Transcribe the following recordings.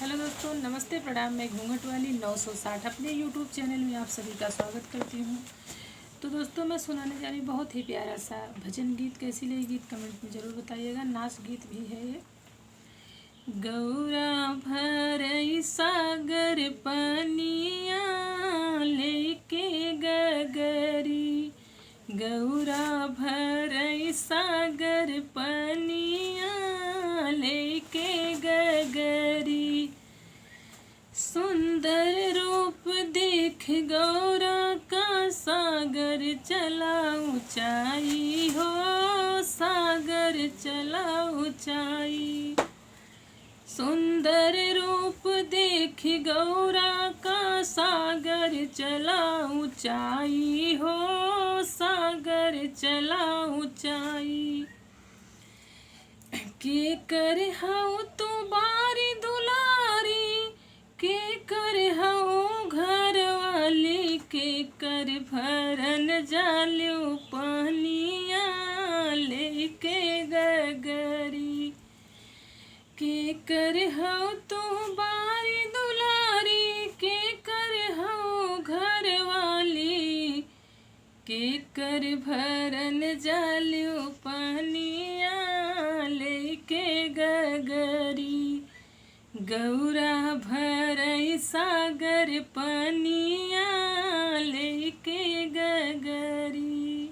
Hello दोस्तों, नमस्ते, प्रणाम। मैं घूंघट वाली 960 अपने यूट्यूब चैनल में आप सभी का स्वागत करती हूँ। तो दोस्तों, मैं सुनाने जा रही हूँ बहुत ही प्यारा सा भजन गीत। कैसी लगी गीत कमेंट में ज़रूर बताइएगा। नाच गीत भी है ये। गौरा भरई सागर पनिया लेके गगरी, गौरा भरई सागर पनिया लेके गगरी, सुंदर रूप देख गौरा का सागर चला ऊंचाई हो, सागर चला ऊंचाई। सुंदर रूप देख गौरा का सागर चला ऊंचाई हो, सागर चला ऊंचाई। के कर हऊ तू बारी दुलारी, के कर हऊ घर वाली, के कर भरन जाल्यू पनिया लेके गगरी, के कर हऊ तू बारी दुलारी, के कर हऊ घर वाली, के कर भरन जाल्यू पनिया लेके गगरी, गौरा भरई सागर पनिया लेके गगरी।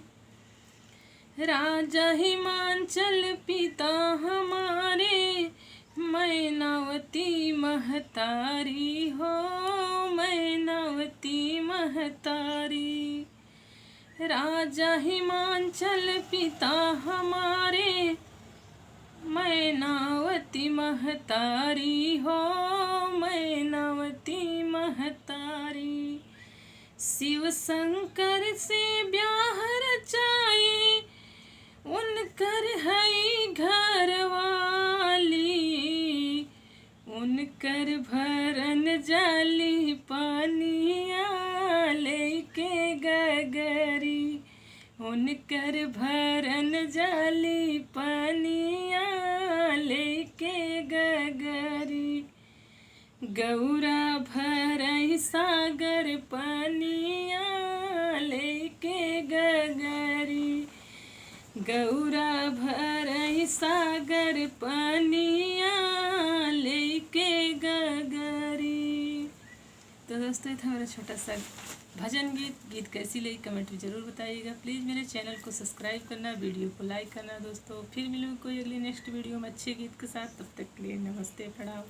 राजा हिमांचल पिता हमारे, मैनावती महतारी हो, मैनावती महतारी। राजा हिमांचल पिता हमारे, मैनावती महतारी हो, मैनावती महतारी। शिव शंकर से ब्याह रचाए, उनकर हई घर वाली, उनकर भरन जाली पनिया लेके गगरी, उनकर भरन जाली पनिया लेके गगरी। गौरा भरई सागर पनिया लेके गगरी, गौरा भरई सागर पनिया लेके गगरी। तो दोस्तों, ये था मेरा छोटा सा भजन गीत कैसी लगी कमेंट में ज़रूर बताइएगा। प्लीज़ मेरे चैनल को सब्सक्राइब करना, वीडियो को लाइक करना। दोस्तों, फिर मिलूँगी कोई अगली नेक्स्ट वीडियो में अच्छे गीत के साथ। तब तक के लिए नमस्ते, प्रणाम।